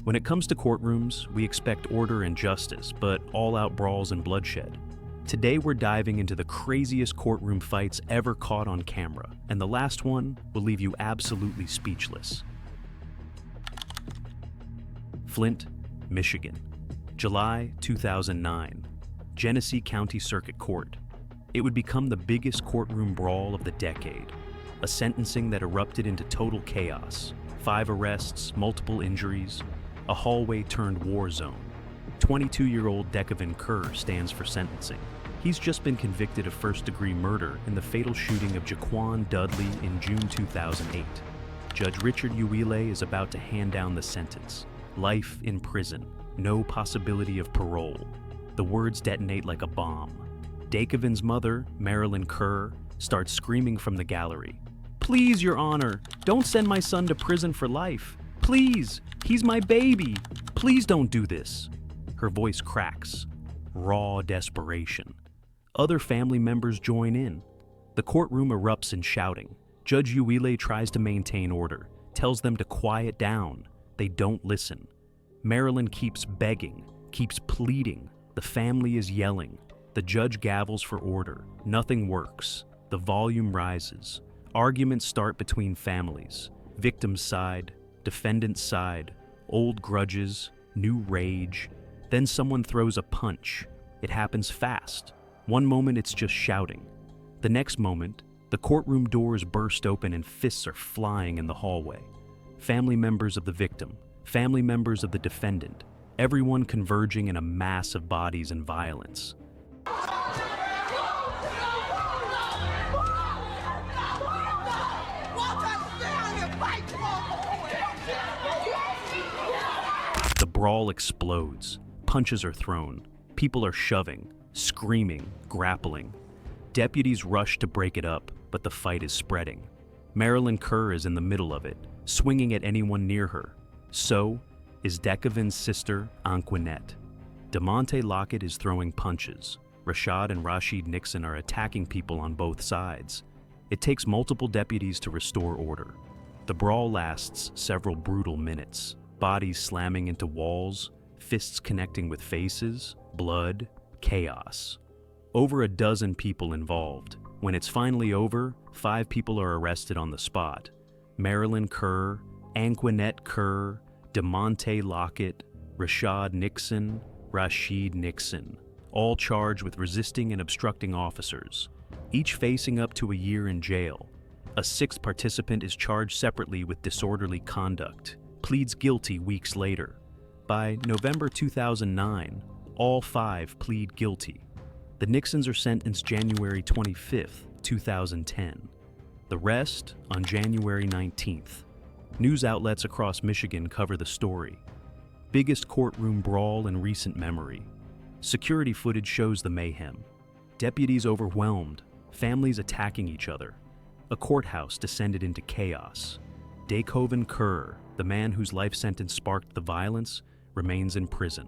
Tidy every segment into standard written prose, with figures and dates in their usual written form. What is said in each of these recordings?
When it comes to courtrooms, we expect order and justice, but all-out brawls and bloodshed. Today we're diving into the craziest courtroom fights ever caught on camera, and the last one will leave you absolutely speechless. Flint, Michigan, July 2009, Genesee County Circuit Court. It would become the biggest courtroom brawl of the decade, a sentencing that erupted into total chaos. 5 arrests, multiple injuries, a hallway turned war zone. 22-year-old Decavin Kerr stands for sentencing. He's just been convicted of first-degree murder in the fatal shooting of Jaquan Dudley in June 2008. Judge Richard Uwile is about to hand down the sentence. Life in prison, no possibility of parole. The words detonate like a bomb. Decavin's mother, Marilyn Kerr, starts screaming from the gallery. "Please, Your Honor, don't send my son to prison for life. Please, he's my baby. Please don't do this." Her voice cracks. Raw desperation. Other family members join in. The courtroom erupts in shouting. Judge Uwile tries to maintain order, tells them to quiet down. They don't listen. Marilyn keeps begging, keeps pleading. The family is yelling. The judge gavels for order. Nothing works. The volume rises. Arguments start between families. Victim's side, defendant's side, old grudges, new rage. Then someone throws a punch. It happens fast. One moment it's just shouting. The next moment, the courtroom doors burst open and fists are flying in the hallway. Family members of the victim, family members of the defendant, everyone converging in a mass of bodies and violence. The brawl explodes. Punches are thrown. People are shoving, screaming, grappling. Deputies rush to break it up, but the fight is spreading. Marilyn Kerr is in the middle of it, swinging at anyone near her. So is Decavin's sister, Anquinette. DeMonte Lockett is throwing punches. Rashad and Rashid Nixon are attacking people on both sides. It takes multiple deputies to restore order. The brawl lasts several brutal minutes. Bodies slamming into walls, fists connecting with faces, blood, chaos. Over a dozen people involved. When it's finally over, 5 people are arrested on the spot. Marilyn Kerr, Anquinette Kerr, DeMonte Lockett, Rashad Nixon, Rashid Nixon, all charged with resisting and obstructing officers, each facing up to a year in jail. A 6th participant is charged separately with disorderly conduct, pleads guilty weeks later. By November 2009, all 5 plead guilty. The Nixons are sentenced January 25, 2010. The rest on January 19th. News outlets across Michigan cover the story. Biggest courtroom brawl in recent memory. Security footage shows the mayhem. Deputies overwhelmed, families attacking each other. A courthouse descended into chaos. Decavin Kerr, the man whose life sentence sparked the violence, remains in prison.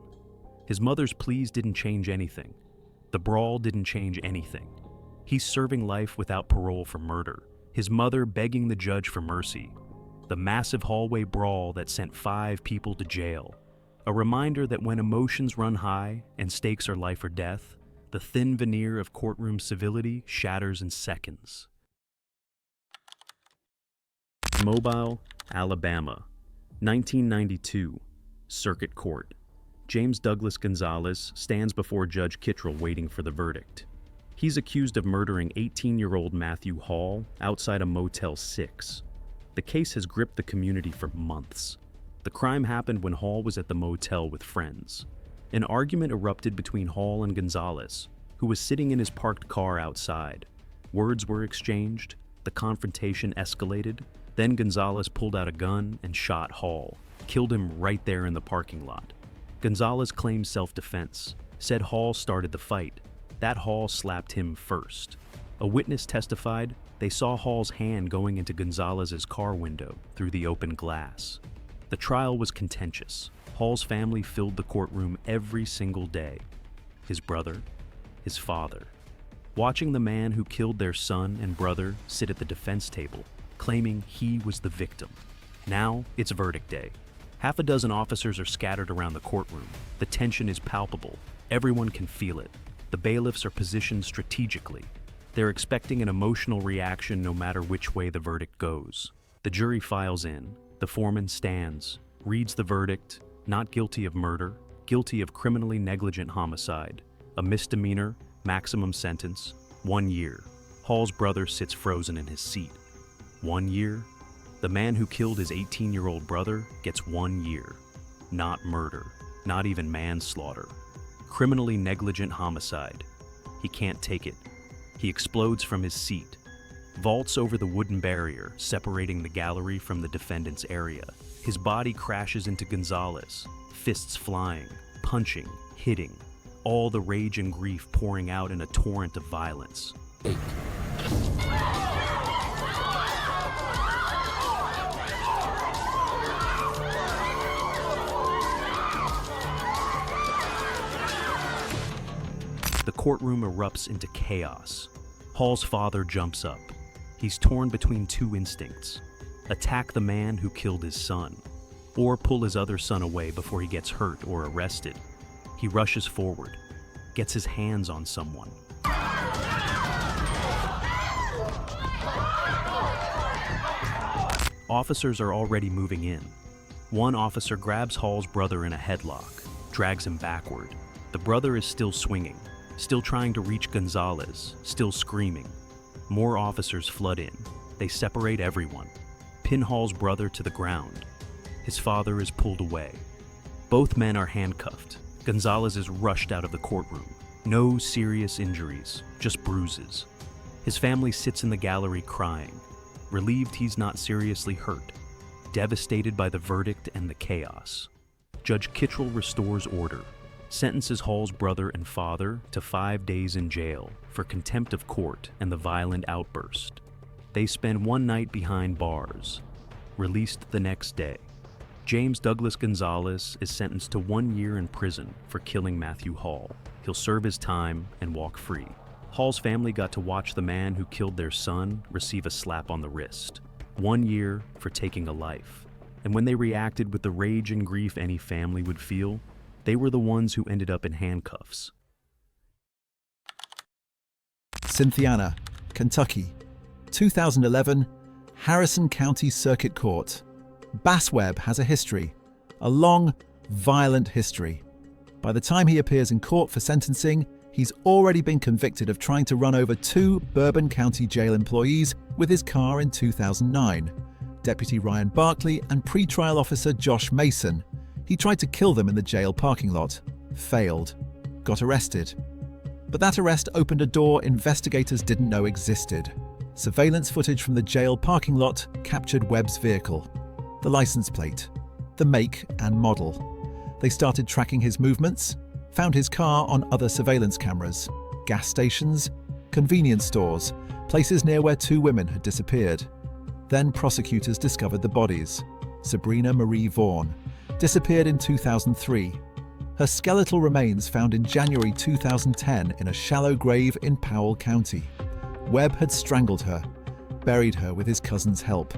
His mother's pleas didn't change anything. The brawl didn't change anything. He's serving life without parole for murder. His mother begging the judge for mercy. The massive hallway brawl that sent 5 people to jail. A reminder that when emotions run high and stakes are life or death, the thin veneer of courtroom civility shatters in seconds. Mobile, Alabama, 1992, Circuit Court. James Douglas Gonzalez stands before Judge Kittrell waiting for the verdict. He's accused of murdering 18-year-old Matthew Hall outside a Motel 6. The case has gripped the community for months. The crime happened when Hall was at the motel with friends. An argument erupted between Hall and Gonzalez, who was sitting in his parked car outside. Words were exchanged, the confrontation escalated, then Gonzalez pulled out a gun and shot Hall, killed him right there in the parking lot. Gonzalez claimed self-defense, said Hall started the fight. That Hall slapped him first. A witness testified they saw Hall's hand going into Gonzalez's car window through the open glass. The trial was contentious. Hall's family filled the courtroom every single day. His brother, his father. Watching the man who killed their son and brother sit at the defense table, claiming he was the victim. Now it's verdict day. Half a dozen officers are scattered around the courtroom. The tension is palpable. Everyone can feel it. The bailiffs are positioned strategically. They're expecting an emotional reaction no matter which way the verdict goes. The jury files in. The foreman stands, reads the verdict, not guilty of murder, guilty of criminally negligent homicide, a misdemeanor, maximum sentence, 1 year. Hall's brother sits frozen in his seat. 1 year? The man who killed his 18-year-old brother gets 1 year. Not murder, not even manslaughter. Criminally negligent homicide. He can't take it. He explodes from his seat, vaults over the wooden barrier separating the gallery from the defendant's area. His body crashes into Gonzalez, fists flying, punching, hitting, all the rage and grief pouring out in a torrent of violence. The courtroom erupts into chaos. Hall's father jumps up. He's torn between two instincts: attack the man who killed his son, or pull his other son away before he gets hurt or arrested. He rushes forward, gets his hands on someone. Officers are already moving in. One officer grabs Hall's brother in a headlock, drags him backward. The brother is still swinging, still trying to reach Gonzalez, still screaming. More officers flood in. They separate everyone, pin Hall's brother to the ground. His father is pulled away. Both men are handcuffed. Gonzalez is rushed out of the courtroom. No serious injuries, just bruises. His family sits in the gallery crying, relieved he's not seriously hurt, devastated by the verdict and the chaos. Judge Kittrell restores order, sentences Hall's brother and father to 5 days in jail for contempt of court and the violent outburst. They spend one night behind bars, released the next day. James Douglas Gonzalez is sentenced to 1 year in prison for killing Matthew Hall. He'll serve his time and walk free. Hall's family got to watch the man who killed their son receive a slap on the wrist. 1 year for taking a life. And when they reacted with the rage and grief any family would feel, they were the ones who ended up in handcuffs. Cynthiana, Kentucky, 2011, Harrison County Circuit Court. Bass Webb has a history, a long, violent history. By the time he appears in court for sentencing, he's already been convicted of trying to run over 2 Bourbon County Jail employees with his car in 2009. Deputy Ryan Barkley and pretrial officer Josh Mason. He tried to kill them in the jail parking lot. Failed. Got arrested. But that arrest opened a door investigators didn't know existed. Surveillance footage from the jail parking lot captured Webb's vehicle. The license plate. The make and model. They started tracking his movements, found his car on other surveillance cameras, gas stations, convenience stores, places near where 2 women had disappeared. Then prosecutors discovered the bodies. Sabrina Marie Vaughn disappeared in 2003. Her skeletal remains found in January 2010 in a shallow grave in Powell County. Webb had strangled her, buried her with his cousin's help.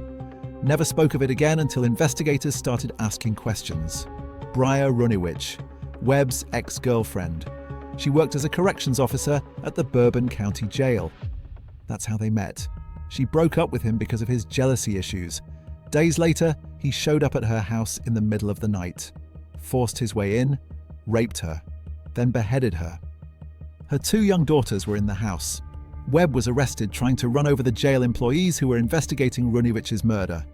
Never spoke of it again until investigators started asking questions. Briar Runewich, Webb's ex-girlfriend. She worked as a corrections officer at the Bourbon County Jail. That's how they met. She broke up with him because of his jealousy issues. Days later, he showed up at her house in the middle of the night, forced his way in, raped her, then beheaded her. Her 2 young daughters were in the house. Webb was arrested trying to run over the jail employees who were investigating Runewich's murder.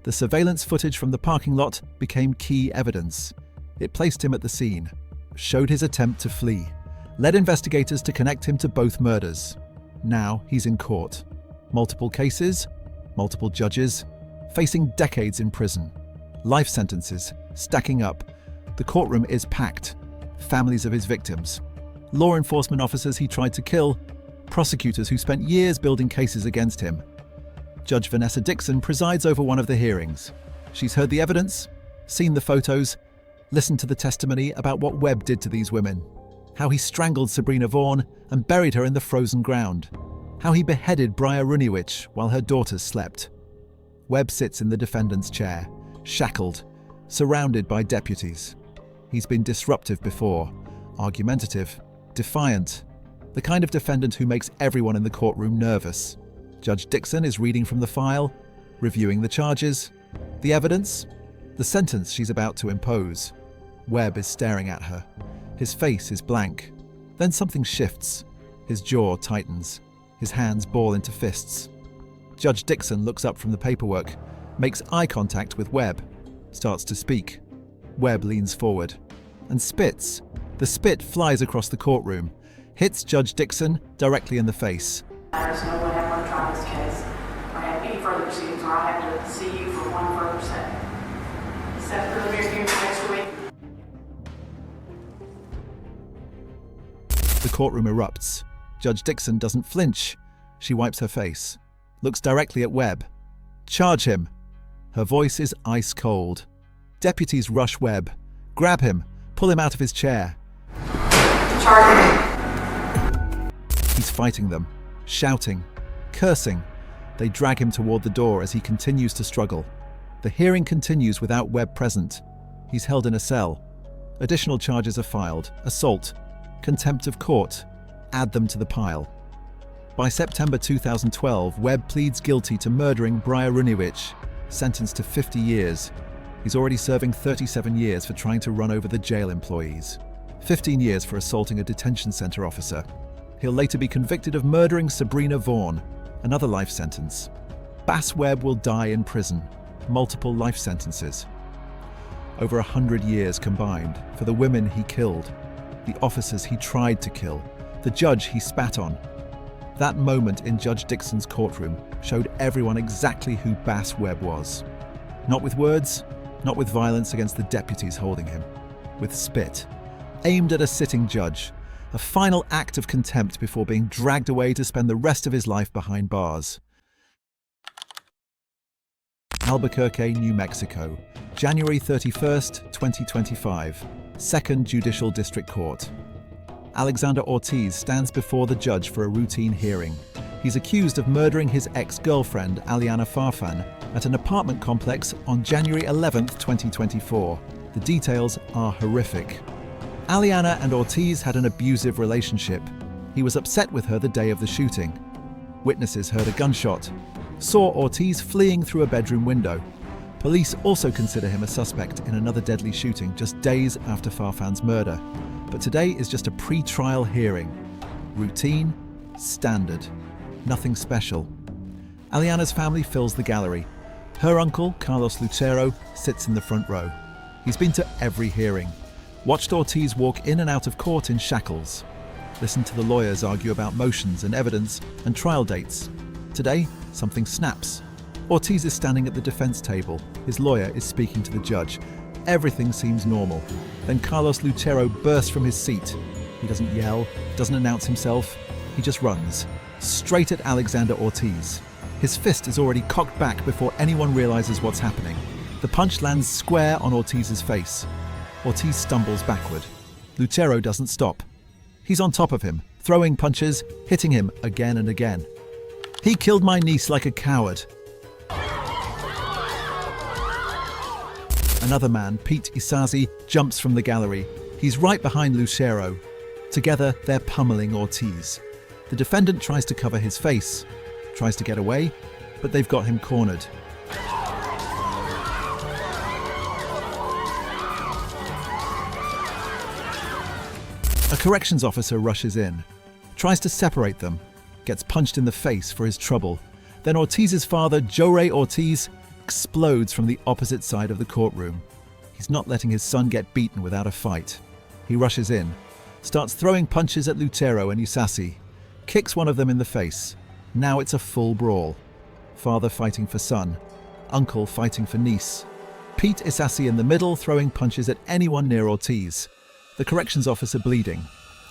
The surveillance footage from the parking lot became key evidence. It placed him at the scene, showed his attempt to flee, led investigators to connect him to both murders. Now he's in court. Multiple cases, multiple judges, facing decades in prison. Life sentences stacking up. The courtroom is packed. Families of his victims. Law enforcement officers he tried to kill. Prosecutors who spent years building cases against him. Judge Vanessa Dixon presides over one of the hearings. She's heard the evidence, seen the photos, listened to the testimony about what Webb did to these women. How he strangled Sabrina Vaughn and buried her in the frozen ground. How he beheaded Briar Runewich while her daughters slept. Webb sits in the defendant's chair, shackled, surrounded by deputies. He's been disruptive before, argumentative, defiant, the kind of defendant who makes everyone in the courtroom nervous. Judge Dixon is reading from the file, reviewing the charges, the evidence, the sentence she's about to impose. Webb is staring at her. His face is blank. Then something shifts. His jaw tightens. His hands ball into fists. Judge Dixon looks up from the paperwork, makes eye contact with Webb, starts to speak. Webb leans forward and spits. The spit flies across the courtroom, hits Judge Dixon directly in the face. There's no way I want to try this case or have any further proceedings, or I'll have to see you for one further setting. Set preliminary hearing for next week. The courtroom erupts. Judge Dixon doesn't flinch. She wipes her face, looks directly at Webb. Charge him. Her voice is ice cold. Deputies rush Webb, grab him, pull him out of his chair. Charge him. He's fighting them, shouting, cursing. They drag him toward the door as he continues to struggle. The hearing continues without Webb present. He's held in a cell. Additional charges are filed: assault, contempt of court. Add them to the pile. By September 2012, Webb pleads guilty to murdering Briar Runewich, sentenced to 50 years. He's already serving 37 years for trying to run over the jail employees, 15 years for assaulting a detention center officer. He'll later be convicted of murdering Sabrina Vaughan, another life sentence. Bass Webb will die in prison, multiple life sentences. Over 100 years combined for the women he killed, the officers he tried to kill, the judge he spat on. That moment in Judge Dixon's courtroom showed everyone exactly who Bass Webb was. Not with words, not with violence against the deputies holding him. With spit, aimed at a sitting judge, a final act of contempt before being dragged away to spend the rest of his life behind bars. Albuquerque, New Mexico, January 31st, 2025, 2nd Judicial District Court. Alexander Ortiz stands before the judge for a routine hearing. He's accused of murdering his ex-girlfriend, Aliana Farfan, at an apartment complex on January 11th, 2024. The details are horrific. Aliana and Ortiz had an abusive relationship. He was upset with her the day of the shooting. Witnesses heard a gunshot, saw Ortiz fleeing through a bedroom window. Police also consider him a suspect in another deadly shooting just days after Farfan's murder. But today is just a pre-trial hearing. Routine, standard, nothing special. Aliana's family fills the gallery. Her uncle, Carlos Lucero, sits in the front row. He's been to every hearing, watched Ortiz walk in and out of court in shackles, listened to the lawyers argue about motions and evidence and trial dates. Today, something snaps. Ortiz is standing at the defense table. His lawyer is speaking to the judge. Everything seems normal. Then Carlos Lucero bursts from his seat. He doesn't yell, doesn't announce himself. He just runs, straight at Alexander Ortiz. His fist is already cocked back before anyone realizes what's happening. The punch lands square on Ortiz's face. Ortiz stumbles backward. Lucero doesn't stop. He's on top of him, throwing punches, hitting him again and again. He killed my niece like a coward. Another man, Pete Isazi, jumps from the gallery. He's right behind Lucero. Together, they're pummeling Ortiz. The defendant tries to cover his face, tries to get away, but they've got him cornered. A corrections officer rushes in, tries to separate them, gets punched in the face for his trouble. Then Ortiz's father, Joe Ray Ortiz, explodes from the opposite side of the courtroom. He's not letting his son get beaten without a fight. He rushes in, starts throwing punches at Lucero and Isasi, kicks one of them in the face. Now it's a full brawl. Father fighting for son, uncle fighting for niece. Pete Isasi in the middle, throwing punches at anyone near Ortiz. The corrections officer bleeding.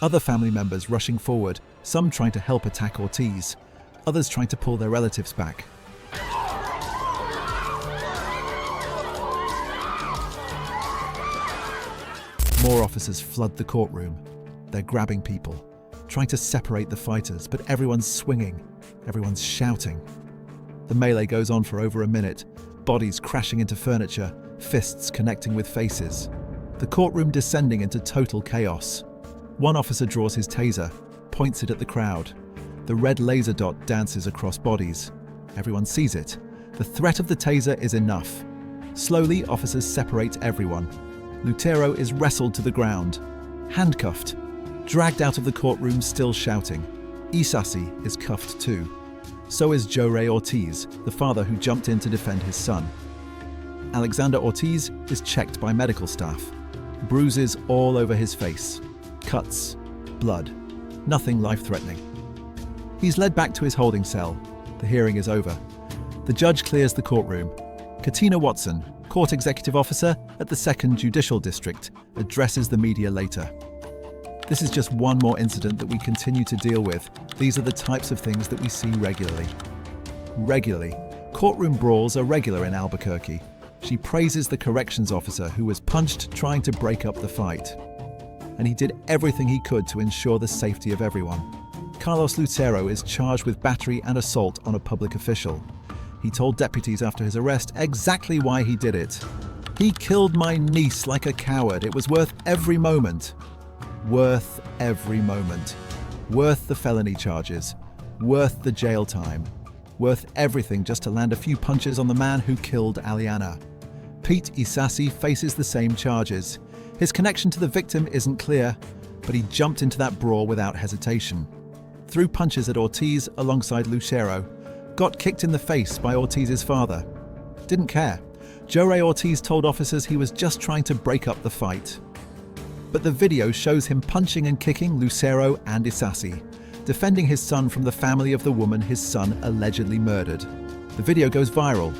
Other family members rushing forward, some trying to help attack Ortiz, others trying to pull their relatives back. More officers flood the courtroom. They're grabbing people, trying to separate the fighters, but everyone's swinging, everyone's shouting. The melee goes on for over a minute, bodies crashing into furniture, fists connecting with faces. The courtroom descending into total chaos. One officer draws his taser, points it at the crowd. The red laser dot dances across bodies. Everyone sees it. The threat of the taser is enough. Slowly, officers separate everyone. Lutero is wrestled to the ground, handcuffed, dragged out of the courtroom still shouting. Isasi is cuffed too. So is Joe Ray Ortiz, the father who jumped in to defend his son. Alexander Ortiz is checked by medical staff. Bruises all over his face. Cuts. Blood. Nothing life-threatening. He's led back to his holding cell. The hearing is over. The judge clears the courtroom. Katina Watson, court executive officer at the 2nd Judicial District, addresses the media later. This is just one more incident that we continue to deal with. These are the types of things that we see regularly. Courtroom brawls are regular in Albuquerque. She praises the corrections officer who was punched trying to break up the fight. And he did everything he could to ensure the safety of everyone. Carlos Lutero is charged with battery and assault on a public official. He told deputies after his arrest exactly why he did it. He killed my niece like a coward. It was worth every moment. Worth every moment. Worth the felony charges. Worth the jail time. Worth everything just to land a few punches on the man who killed Aliana. Pete Isasi faces the same charges. His connection to the victim isn't clear, but he jumped into that brawl without hesitation. Threw punches at Ortiz alongside Lucero. Got kicked in the face by Ortiz's father. Didn't care. Joe Ray Ortiz told officers he was just trying to break up the fight. But the video shows him punching and kicking Lucero and Isasi, defending his son from the family of the woman his son allegedly murdered. The video goes viral.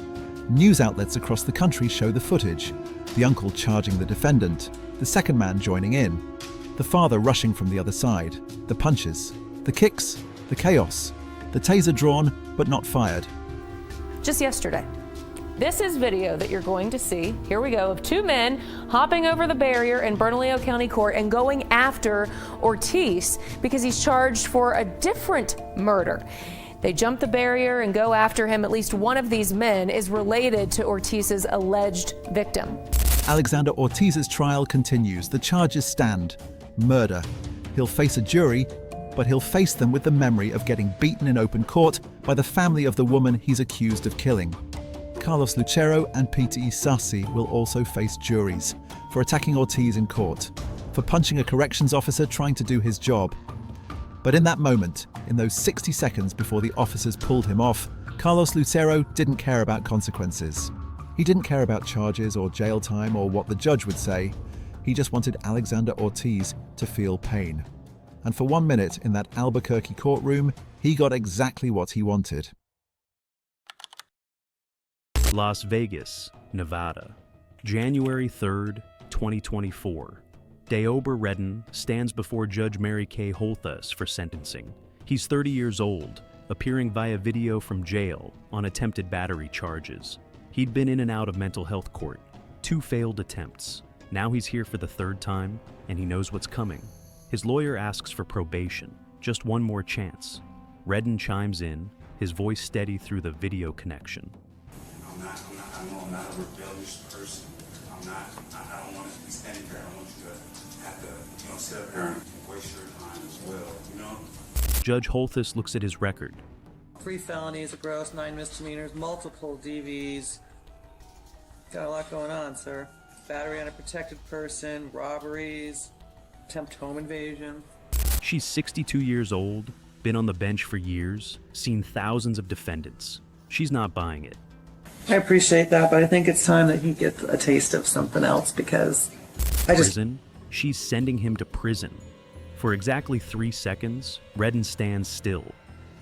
News outlets across the country show the footage. The uncle charging the defendant, the second man joining in, the father rushing from the other side, the punches, the kicks, the chaos, the taser drawn but not fired. Just yesterday. This is video that you're going to see, here we go, of two men hopping over the barrier in Bernalillo County Court and going after Ortiz because he's charged for a different murder. They jump the barrier and go after him. At least one of these men is related to Ortiz's alleged victim. Alexander Ortiz's trial continues. The charges stand. Murder. He'll face a jury, but he'll face them with the memory of getting beaten in open court by the family of the woman he's accused of killing. Carlos Lucero and Peter Isasi will also face juries for attacking Ortiz in court, for punching a corrections officer trying to do his job. But in that moment, in those 60 seconds before the officers pulled him off, Carlos Lucero didn't care about consequences. He didn't care about charges or jail time or what the judge would say. He just wanted Alexander Ortiz to feel pain. And for 1 minute in that Albuquerque courtroom, he got exactly what he wanted. Las Vegas, Nevada, January 3rd, 2024. Deober Redden stands before Judge Mary Kay Holthus for sentencing. He's 30 years old, appearing via video from jail on attempted battery charges. He'd been in and out of mental health court, 2 failed attempts. Now he's here for the 3rd time, and he knows what's coming. His lawyer asks for probation, just one more chance. Redden chimes in, his voice steady through the video connection. I know I'm not a rebellious person. I don't want to be standing here. I don't want you to have to, sit up here and waste your time as well, Judge Holthus looks at his record. 3 felonies, a gross, 9 misdemeanors, multiple DVs. Got a lot going on, sir. Battery on a protected person, robberies, attempt home invasion. She's 62 years old, been on the bench for years, seen thousands of defendants. She's not buying it. I appreciate that, but I think it's time that he gets a taste of something else because Prison? She's sending him to prison. For exactly 3 seconds, Redden stands still.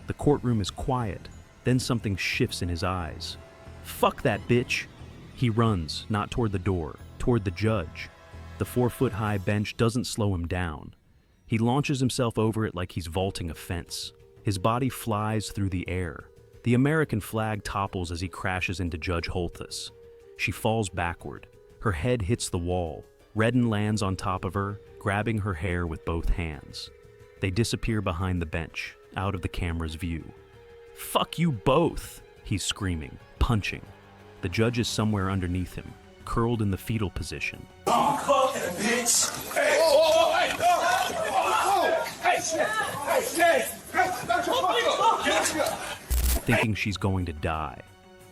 The courtroom is quiet. Then something shifts in his eyes. Fuck that bitch! He runs, not toward the door, toward the judge. The 4-foot-high bench doesn't slow him down. He launches himself over it like he's vaulting a fence. His body flies through the air. The American flag topples as he crashes into Judge Holthus. She falls backward. Her head hits the wall. Redden lands on top of her, grabbing her hair with both hands. They disappear behind the bench, out of the camera's view. Fuck you both, he's screaming, punching. The judge is somewhere underneath him, curled in the fetal position. Thinking she's going to die.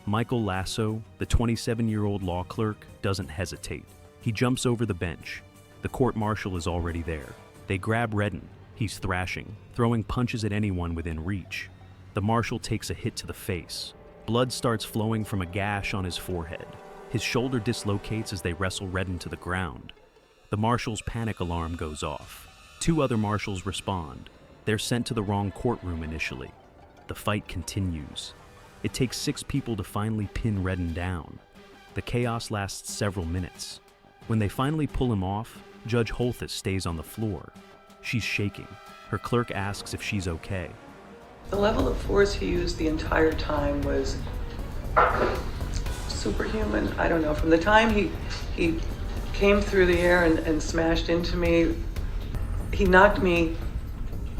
Michael Lasso, the 27-year-old law clerk, doesn't hesitate. He jumps over the bench. The court marshal is already there. They grab Redden. He's thrashing, throwing punches at anyone within reach. The marshal takes a hit to the face. Blood starts flowing from a gash on his forehead. His shoulder dislocates as they wrestle Redden to the ground. The marshal's panic alarm goes off. 2 other marshals respond. They're sent to the wrong courtroom initially. The fight continues. It takes 6 people to finally pin Redden down. The chaos lasts several minutes. When they finally pull him off, Judge Holthus stays on the floor. She's shaking. Her clerk asks if she's okay. The level of force he used the entire time was superhuman. I don't know. From the time he came through the air and smashed into me, he knocked me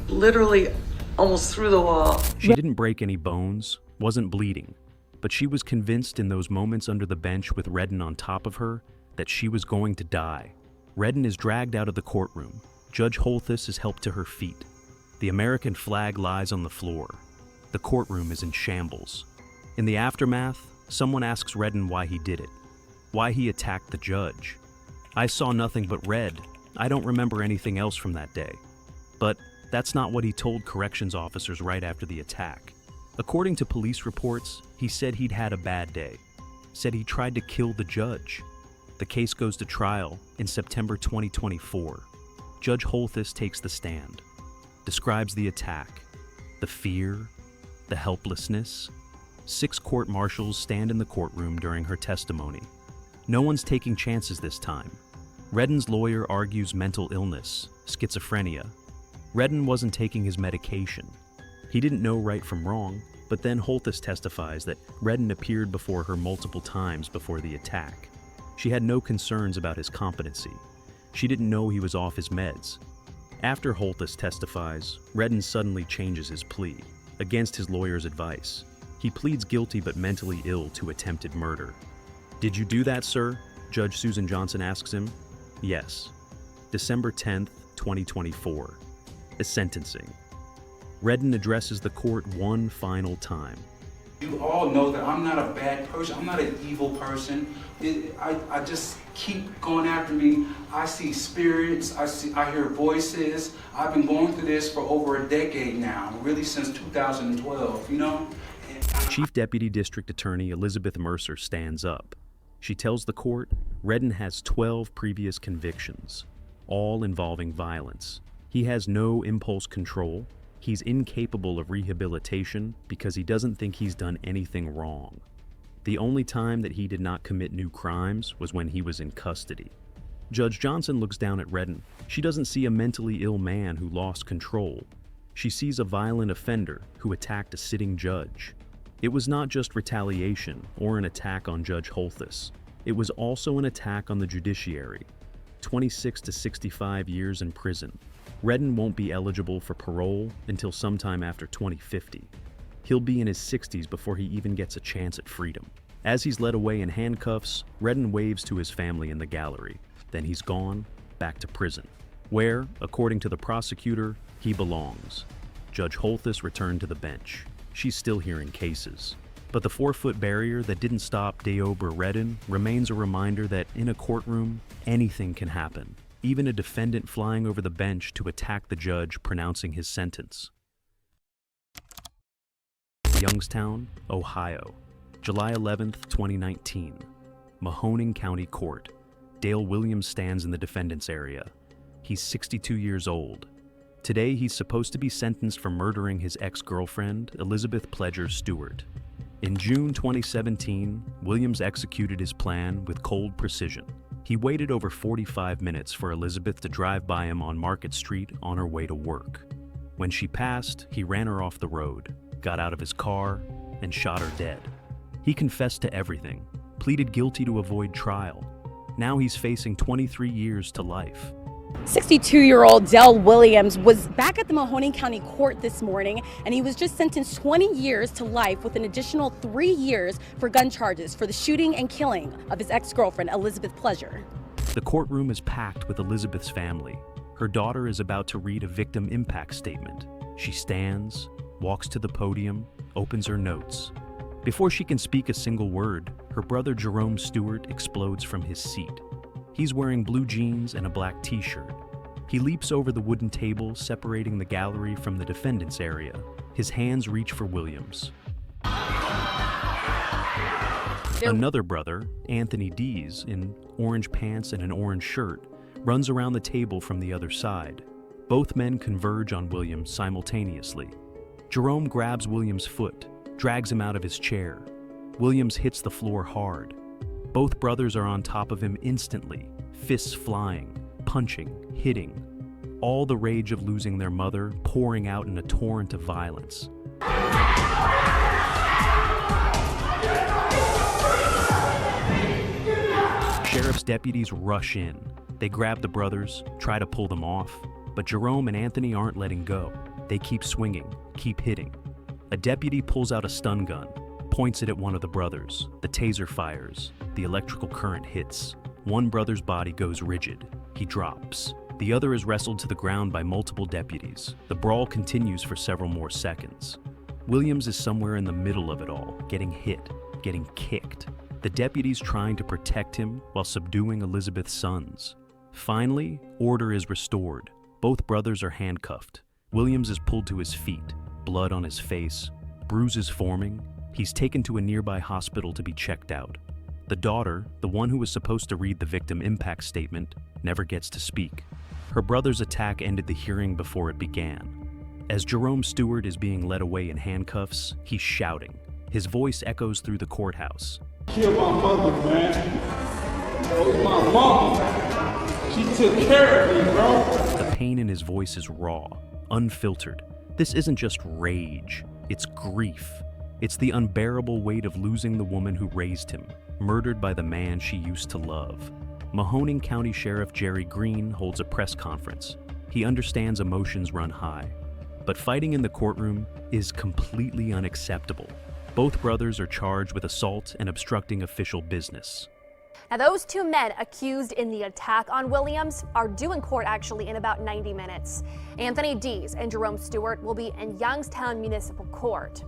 literally almost through the wall. She didn't break any bones, wasn't bleeding, but she was convinced in those moments under the bench with Redden on top of her that she was going to die. Redden is dragged out of the courtroom. Judge Holthus is helped to her feet. The American flag lies on the floor. The courtroom is in shambles. In the aftermath, someone asks Redden why he did it, why he attacked the judge. I saw nothing but red. I don't remember anything else from that day. But that's not what he told corrections officers right after the attack. According to police reports, he said he'd had a bad day, said he tried to kill the judge. The case goes to trial in September 2024. Judge Holthus takes the stand, describes the attack, the fear, the helplessness. 6 court marshals stand in the courtroom during her testimony. No one's taking chances this time. Redden's lawyer argues mental illness, schizophrenia. Redden wasn't taking his medication. He didn't know right from wrong, but then Holthus testifies that Redden appeared before her multiple times before the attack. She had no concerns about his competency. She didn't know he was off his meds. After Holthus testifies, Redden suddenly changes his plea, against his lawyer's advice. He pleads guilty but mentally ill to attempted murder. "Did you do that, sir?" Judge Susan Johnson asks him. "Yes." December 10th, 2024. Is sentencing. Redden addresses the court one final time. You all know that I'm not a bad person. I'm not an evil person. I just keep going after me. I see spirits. I hear voices. I've been going through this for over a decade now, really since 2012, you know? Chief Deputy District Attorney Elizabeth Mercer stands up. She tells the court Redden has 12 previous convictions, all involving violence. He has no impulse control. He's incapable of rehabilitation because he doesn't think he's done anything wrong. The only time that he did not commit new crimes was when he was in custody. Judge Johnson looks down at Redden. She doesn't see a mentally ill man who lost control. She sees a violent offender who attacked a sitting judge. It was not just retaliation or an attack on Judge Holthus. It was also an attack on the judiciary. 26 to 65 years in prison. Redden won't be eligible for parole until sometime after 2050. He'll be in his 60s before he even gets a chance at freedom. As he's led away in handcuffs, Redden waves to his family in the gallery. Then he's gone, back to prison, where, according to the prosecutor, he belongs. Judge Holthus returned to the bench. She's still hearing cases. But the 4-foot barrier that didn't stop Deobra Redden remains a reminder that in a courtroom, anything can happen. Even a defendant flying over the bench to attack the judge pronouncing his sentence. Youngstown, Ohio, July 11th, 2019. Mahoning County Court. Dale Williams stands in the defendant's area. He's 62 years old. Today, he's supposed to be sentenced for murdering his ex-girlfriend, Elizabeth Pledger Stewart. In June 2017, Williams executed his plan with cold precision. He waited over 45 minutes for Elizabeth to drive by him on Market Street on her way to work. When she passed, he ran her off the road, got out of his car, and shot her dead. He confessed to everything, pleaded guilty to avoid trial. Now he's facing 23 years to life. 62-year-old Dell Williams was back at the Mahoning County Court this morning, and he was just sentenced 20 years to life with an additional 3 years for gun charges for the shooting and killing of his ex-girlfriend, Elizabeth Pleasure. The courtroom is packed with Elizabeth's family. Her daughter is about to read a victim impact statement. She stands, walks to the podium, opens her notes. Before she can speak a single word, her brother Jerome Stewart explodes from his seat. He's wearing blue jeans and a black t-shirt. He leaps over the wooden table separating the gallery from the defendant's area. His hands reach for Williams. Another brother, Anthony Dees, in orange pants and an orange shirt, runs around the table from the other side. Both men converge on Williams simultaneously. Jerome grabs Williams' foot, drags him out of his chair. Williams hits the floor hard. Both brothers are on top of him instantly, fists flying, punching, hitting. All the rage of losing their mother pouring out in a torrent of violence. Sheriff's deputies rush in. They grab the brothers, try to pull them off, but Jerome and Anthony aren't letting go. They keep swinging, keep hitting. A deputy pulls out a stun gun, points it at one of the brothers. The taser fires. The electrical current hits. One brother's body goes rigid. He drops. The other is wrestled to the ground by multiple deputies. The brawl continues for several more seconds. Williams is somewhere in the middle of it all, getting hit, getting kicked. The deputies trying to protect him while subduing Elizabeth's sons. Finally, order is restored. Both brothers are handcuffed. Williams is pulled to his feet, blood on his face, bruises forming. He's taken to a nearby hospital to be checked out. The daughter, the one who was supposed to read the victim impact statement, never gets to speak. Her brother's attack ended the hearing before it began. As Jerome Stewart is being led away in handcuffs, he's shouting. His voice echoes through the courthouse. Kill my mother, man. That was my mama. She took care of me, bro. The pain in his voice is raw, unfiltered. This isn't just rage, it's grief. It's the unbearable weight of losing the woman who raised him, murdered by the man she used to love. Mahoning County Sheriff Jerry Green holds a press conference. He understands emotions run high, but fighting in the courtroom is completely unacceptable. Both brothers are charged with assault and obstructing official business. Now, those two men accused in the attack on Williams are due in court actually in about 90 minutes. Anthony Dees and Jerome Stewart will be in Youngstown Municipal Court.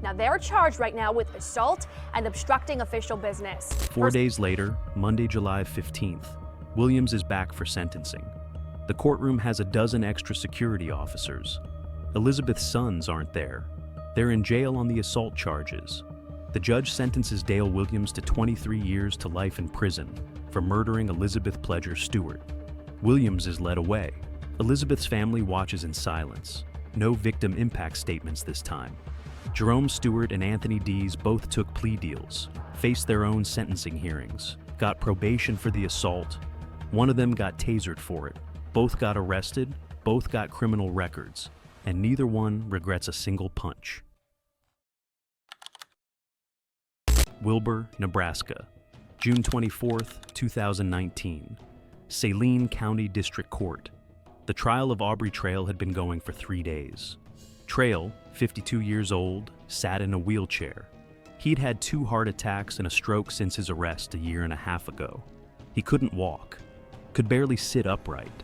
Now, they're charged right now with assault and obstructing official business. 4 days later, Monday, July 15th, Williams is back for sentencing. The courtroom has a dozen extra security officers. Elizabeth's sons aren't there. They're in jail on the assault charges. The judge sentences Dale Williams to 23 years to life in prison for murdering Elizabeth Pleasure Stewart. Williams is led away. Elizabeth's family watches in silence. No victim impact statements this time. Jerome Stewart and Anthony Dees both took plea deals, faced their own sentencing hearings, got probation for the assault. One of them got tasered for it. Both got arrested, both got criminal records, and neither one regrets a single punch. Wilbur, Nebraska, June 24th, 2019. Saline County District Court. The trial of Aubrey Trail had been going for 3 days. Trail, 52 years old, sat in a wheelchair. He'd had 2 heart attacks and a stroke since his arrest a year and a half ago. He couldn't walk, could barely sit upright,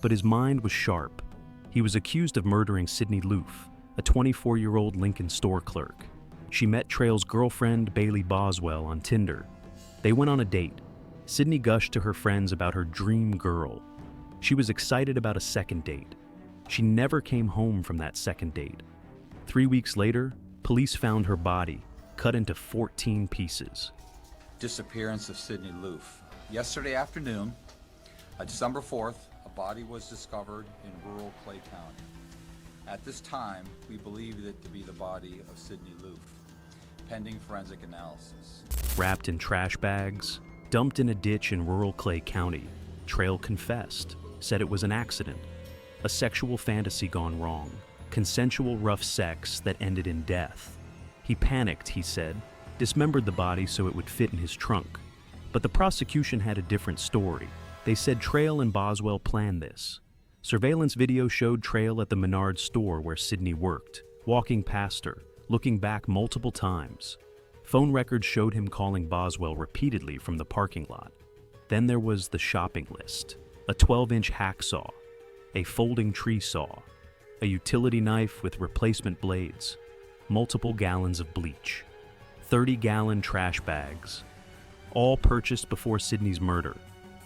but his mind was sharp. He was accused of murdering Sydney Loof, a 24-year-old Lincoln store clerk. She met Trail's girlfriend, Bailey Boswell, on Tinder. They went on a date. Sydney gushed to her friends about her dream girl. She was excited about a second date. She never came home from that second date. 3 weeks later, police found her body, cut into 14 pieces. Disappearance of Sydney Loof. Yesterday afternoon, December 4th, a body was discovered in rural Clay County. At this time, we believed it to be the body of Sydney Loof, pending forensic analysis. Wrapped in trash bags, dumped in a ditch in rural Clay County, Trail confessed, said it was an accident, a sexual fantasy gone wrong, consensual rough sex that ended in death. He panicked, he said, dismembered the body so it would fit in his trunk. But the prosecution had a different story. They said Trail and Boswell planned this. Surveillance video showed Trail at the Menards store where Sydney worked, walking past her, looking back multiple times. Phone records showed him calling Boswell repeatedly from the parking lot. Then there was the shopping list: a 12-inch hacksaw, a folding tree saw, a utility knife with replacement blades, multiple gallons of bleach, 30-gallon trash bags, all purchased before Sydney's murder.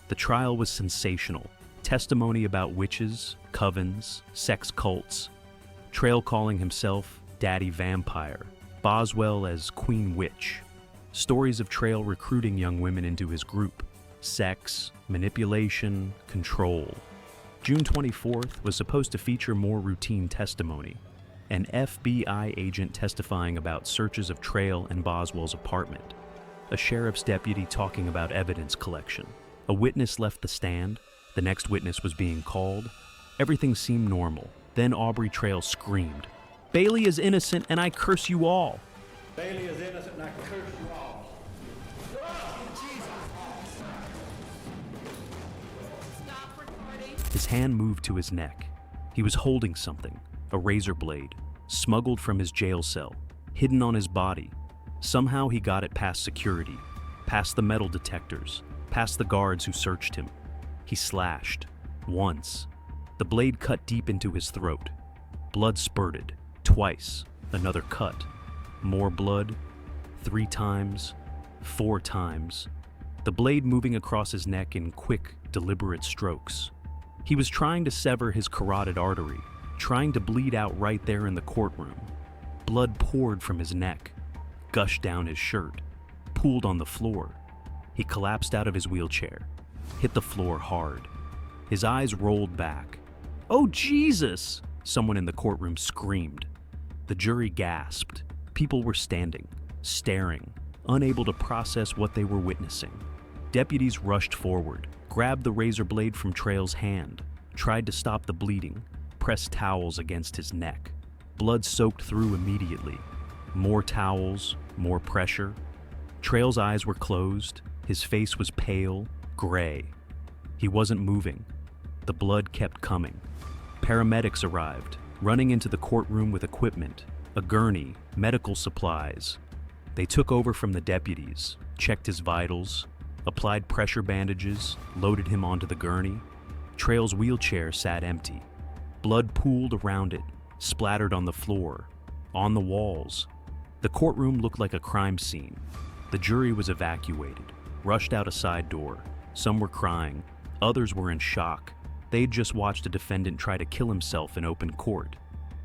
The trial was sensational. Testimony about witches, covens, sex cults, Trail calling himself Daddy Vampire, Boswell as Queen Witch, stories of Trail recruiting young women into his group, sex, manipulation, control. June 24th was supposed to feature more routine testimony. An FBI agent testifying about searches of Trail and Boswell's apartment. A sheriff's deputy talking about evidence collection. A witness left the stand. The next witness was being called. Everything seemed normal. Then Aubrey Trail screamed, "Bailey is innocent and I curse you all." Bailey is innocent and I curse you all. His hand moved to his neck. He was holding something, a razor blade, smuggled from his jail cell, hidden on his body. Somehow he got it past security, past the metal detectors, past the guards who searched him. He slashed. Once. The blade cut deep into his throat. Blood spurted. Twice. Another cut. More blood. 3 times. 4 times. The blade moving across his neck in quick, deliberate strokes. He was trying to sever his carotid artery, trying to bleed out right there in the courtroom. Blood poured from his neck, gushed down his shirt, pooled on the floor. He collapsed out of his wheelchair, hit the floor hard. His eyes rolled back. "Oh, Jesus!" someone in the courtroom screamed. The jury gasped. People were standing, staring, unable to process what they were witnessing. Deputies rushed forward, grabbed the razor blade from Trail's hand, tried to stop the bleeding, pressed towels against his neck. Blood soaked through immediately. More towels, more pressure. Trail's eyes were closed. His face was pale, gray. He wasn't moving. The blood kept coming. Paramedics arrived, running into the courtroom with equipment, a gurney, medical supplies. They took over from the deputies, checked his vitals, applied pressure bandages, loaded him onto the gurney. Trail's wheelchair sat empty. Blood pooled around it, splattered on the floor, on the walls. The courtroom looked like a crime scene. The jury was evacuated, rushed out a side door. Some were crying, others were in shock. They'd just watched a defendant try to kill himself in open court.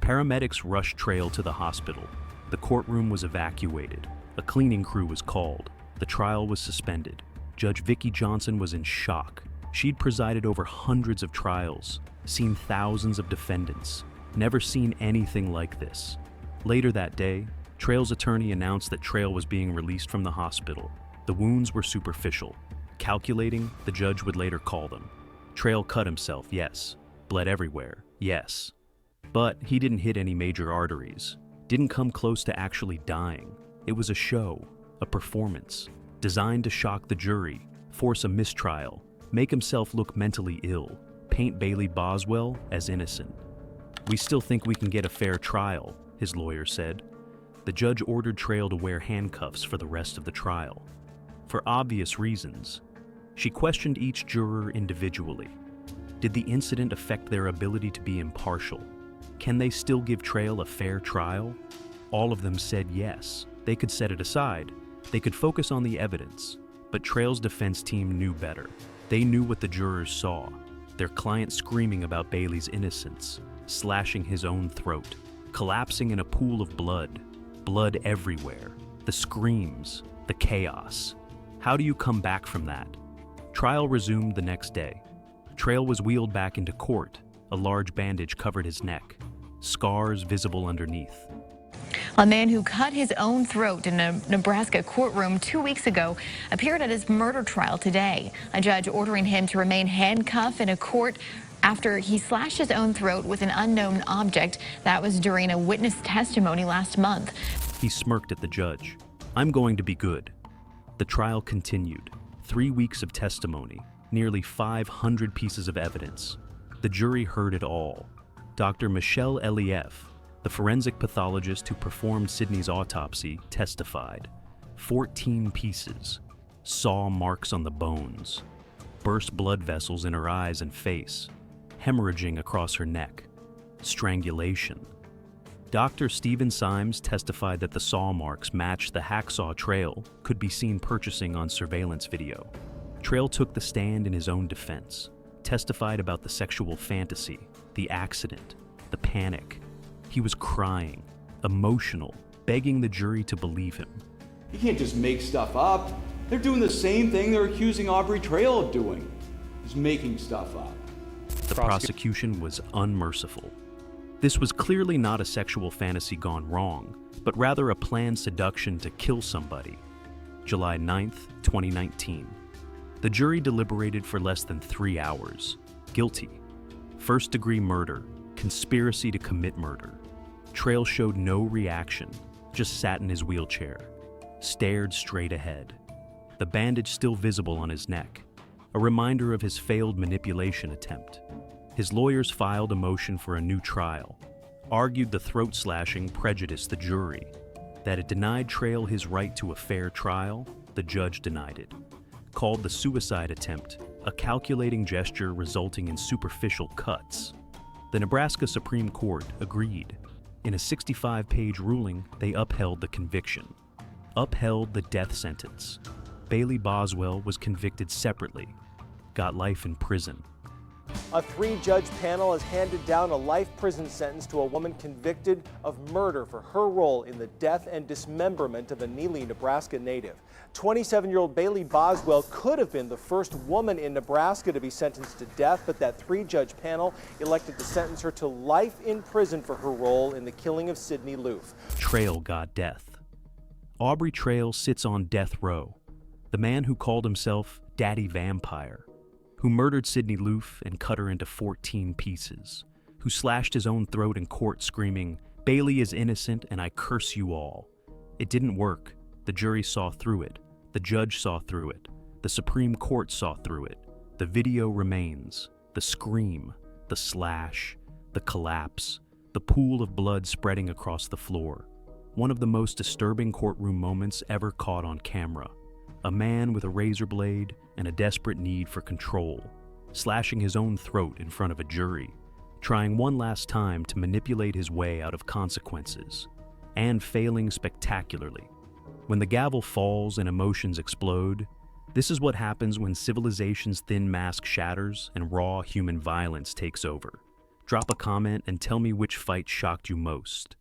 Paramedics rushed Trail to the hospital. The courtroom was evacuated. A cleaning crew was called. The trial was suspended. Judge Vicki Johnson was in shock. She'd presided over hundreds of trials, seen thousands of defendants, never seen anything like this. Later that day, Trail's attorney announced that Trail was being released from the hospital. The wounds were superficial. Calculating, the judge would later call them. Trail cut himself, yes. Bled everywhere, yes. But he didn't hit any major arteries. Didn't come close to actually dying. It was a show, a performance, designed to shock the jury, force a mistrial, make himself look mentally ill, paint Bailey Boswell as innocent. "We still think we can get a fair trial," his lawyer said. The judge ordered Trail to wear handcuffs for the rest of the trial. For obvious reasons. She questioned each juror individually. Did the incident affect their ability to be impartial? Can they still give Trail a fair trial? All of them said yes. They could set it aside. They could focus on the evidence. But Trail's defense team knew better. They knew what the jurors saw. Their client screaming about Bailey's innocence, slashing his own throat, collapsing in a pool of blood. Blood everywhere. The screams, the chaos. How do you come back from that? Trial resumed the next day. Trail was wheeled back into court. A large bandage covered his neck, scars visible underneath. A man who cut his own throat in a Nebraska courtroom 2 weeks ago appeared at his murder trial today. A judge ordering him to remain handcuffed in a court after he slashed his own throat with an unknown object. That was during a witness testimony last month. He smirked at the judge. "I'm going to be good." The trial continued. 3 weeks of testimony. nearly 500 pieces of evidence. The jury heard it all. Dr. Michelle Elieff, the forensic pathologist who performed Sidney's autopsy, testified. 14 pieces, saw marks on the bones, burst blood vessels in her eyes and face, hemorrhaging across her neck, strangulation. Dr. Stephen Symes testified that the saw marks matched the hacksaw Trail could be seen purchasing on surveillance video. Trail took the stand in his own defense, testified about the sexual fantasy, the accident, the panic. He was crying, emotional, begging the jury to believe him. You can't just make stuff up. They're doing the same thing they're accusing Aubrey Trail of doing, is making stuff up. The prosecution was unmerciful. This was clearly not a sexual fantasy gone wrong, but rather a planned seduction to kill somebody. July 9th, 2019. The jury deliberated for less than 3 hours. Guilty. First-degree murder. Conspiracy to commit murder. Trail showed no reaction, just sat in his wheelchair, stared straight ahead. The bandage still visible on his neck, a reminder of his failed manipulation attempt. His lawyers filed a motion for a new trial, argued the throat slashing prejudiced the jury, that it denied Trail his right to a fair trial. The judge denied it, called the suicide attempt a calculating gesture resulting in superficial cuts. The Nebraska Supreme Court agreed. In a 65-page ruling, they upheld the conviction, upheld the death sentence. Bailey Boswell was convicted separately, got life in prison. A 3-judge panel has handed down a life prison sentence to a woman convicted of murder for her role in the death and dismemberment of a Neely, Nebraska native. 27-year-old Bailey Boswell could have been the first woman in Nebraska to be sentenced to death, but that 3-judge panel elected to sentence her to life in prison for her role in the killing of Sidney Loof. Trail got death. Aubrey Trail sits on death row. The man who called himself Daddy Vampire, who murdered Sidney Loof and cut her into 14 pieces, who slashed his own throat in court screaming, "Bailey is innocent and I curse you all." It didn't work. The jury saw through it. The judge saw through it. The Supreme Court saw through it. The video remains. The scream, the slash, the collapse, the pool of blood spreading across the floor. One of the most disturbing courtroom moments ever caught on camera. A man with a razor blade and a desperate need for control, slashing his own throat in front of a jury, trying one last time to manipulate his way out of consequences, and failing spectacularly. When the gavel falls and emotions explode, this is what happens when civilization's thin mask shatters and raw human violence takes over. Drop a comment and tell me which fight shocked you most.